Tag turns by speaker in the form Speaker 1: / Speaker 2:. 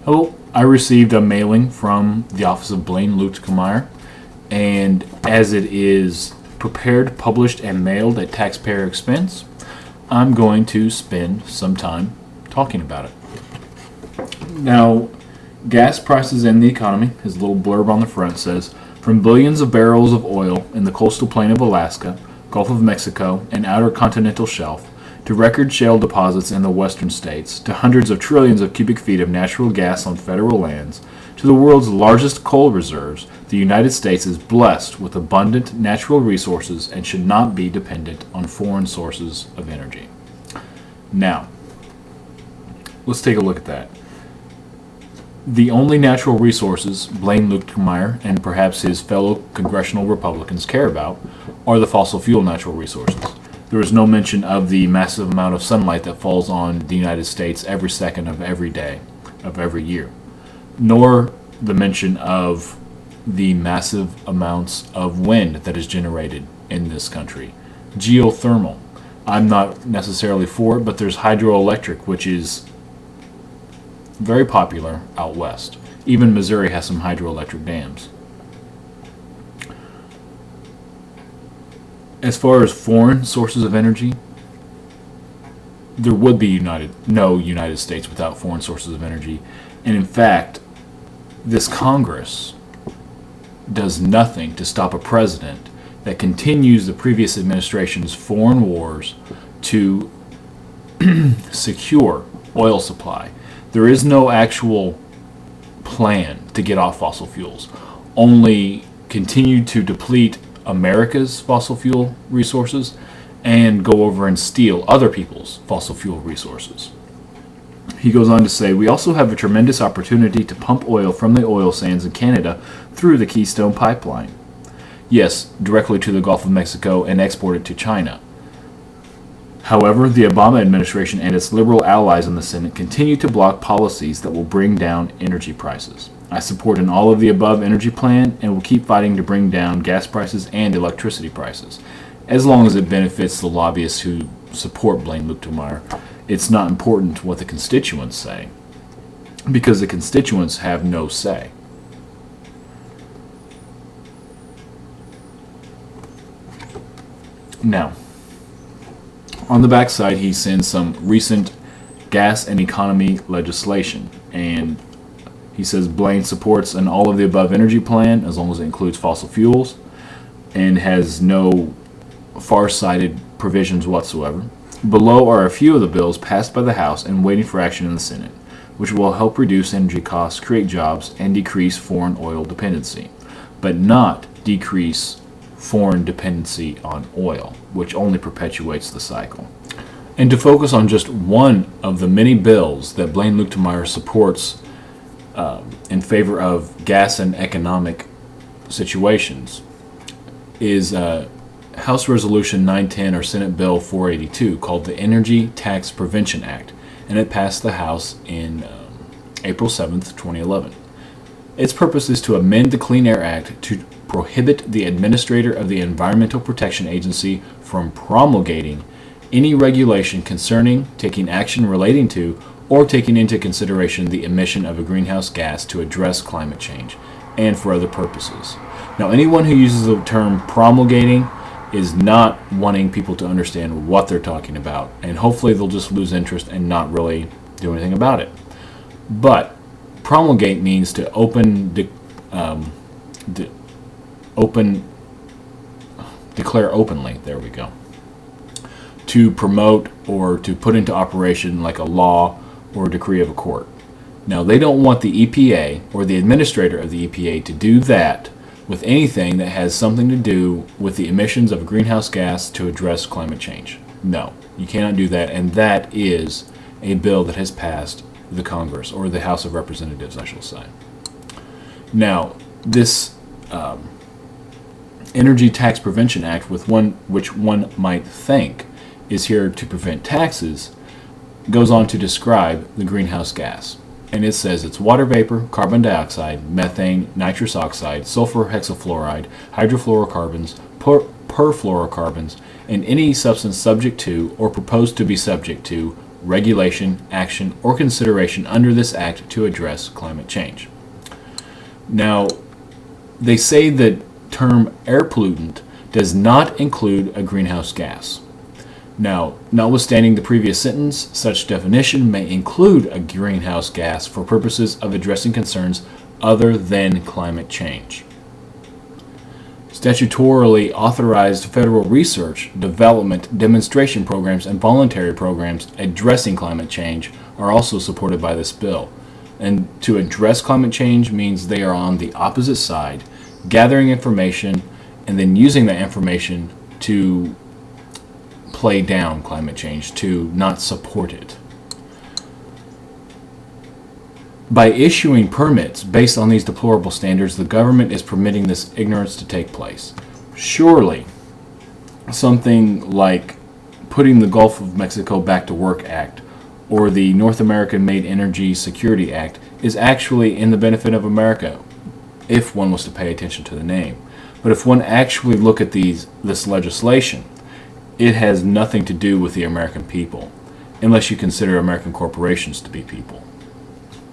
Speaker 1: Hello, I received a mailing from the office of Blaine Leutkemeyer, and as it is prepared, published, and mailed at taxpayer expense, I'm going to spend some time talking about it. Now, gas prices and the economy, his little blurb on the front says, from billions of barrels of oil in the coastal plain of Alaska, Gulf of Mexico, and outer continental shelf, to record shale deposits in the western states, to hundreds of trillions of cubic feet of natural gas on federal lands, to the world's largest coal reserves, the United States is blessed with abundant natural resources and should not be dependent on foreign sources of energy. Now, let's take a look at that. The only natural resources Blaine Leutkemeyer and perhaps his fellow congressional Republicans care about are the fossil fuel natural resources. There is no mention of the massive amount of sunlight that falls on the United States every second of every day of every year, nor the mention of the massive amounts of wind that is generated in this country. Geothermal. I'm not necessarily for it, but there's hydroelectric, which is very popular out west. Even Missouri has some hydroelectric dams. As far as foreign sources of energy, there would be no United States without foreign sources of energy. And in fact, this Congress does nothing to stop a president that continues the previous administration's foreign wars to secure oil supply. There is no actual plan to get off fossil fuels, only continue to deplete America's fossil fuel resources and go over and steal other people's fossil fuel resources. He goes on to say, we also have a tremendous opportunity to pump oil from the oil sands in Canada through the Keystone Pipeline. Yes, directly to the Gulf of Mexico and export it to China. However, the Obama administration and its liberal allies in the Senate continue to block policies that will bring down energy prices. I support an all-of-the-above energy plan and will keep fighting to bring down gas prices and electricity prices, as long as it benefits the lobbyists who support Blaine Leutkemeyer. It's not important what the constituents say, because the constituents have no say. Now, on the backside, he sends some recent gas and economy legislation, and he says Blaine supports an all-of-the-above energy plan as long as it includes fossil fuels and has no far-sighted provisions whatsoever. Below are a few of the bills passed by the House and waiting for action in the Senate, which will help reduce energy costs, create jobs, and decrease foreign oil dependency, but not decrease foreign dependency on oil, which only perpetuates the cycle. And to focus on just one of the many bills that Blaine Leutkemeyer supports in favor of gas and economic situations is House Resolution 910 or Senate Bill 482 called the Energy Tax Prevention Act, and it passed the House in April 7th, 2011. Its purpose is to amend the Clean Air Act to prohibit the administrator of the Environmental Protection Agency from promulgating any regulation concerning, taking action relating to, or taking into consideration the emission of a greenhouse gas to address climate change, and for other purposes. Now, anyone who uses the term promulgating is not wanting people to understand what they're talking about, and hopefully they'll just lose interest and not really do anything about it. But promulgate means to declare openly, there we go, to promote or to put into operation like a law or a decree of a court. Now, they don't want the EPA or the administrator of the EPA to do that with anything that has something to do with the emissions of a greenhouse gas to address climate change. No, you cannot do that, and that is a bill that has passed the Congress, or the House of Representatives, I shall say. Now, this Energy Tax Prevention Act, which one might think is here to prevent taxes, goes on to describe the greenhouse gas. And it says it's water vapor, carbon dioxide, methane, nitrous oxide, sulfur hexafluoride, hydrofluorocarbons, perfluorocarbons, and any substance subject to or proposed to be subject to regulation, action, or consideration under this act to address climate change. Now, they say the term air pollutant does not include a greenhouse gas. Now, notwithstanding the previous sentence, such definition may include a greenhouse gas for purposes of addressing concerns other than climate change. Statutorily authorized federal research, development, demonstration programs, and voluntary programs addressing climate change are also supported by this bill. And to address climate change means they are on the opposite side, gathering information and then using that information to play down climate change, to not support it. By issuing permits based on these deplorable standards, the government is permitting this ignorance to take place. Surely, something like putting the Gulf of Mexico Back to Work Act or the North American Made Energy Security Act is actually in the benefit of America, if one was to pay attention to the name. But if one actually look at this legislation, it has nothing to do with the American people, unless you consider American corporations to be people.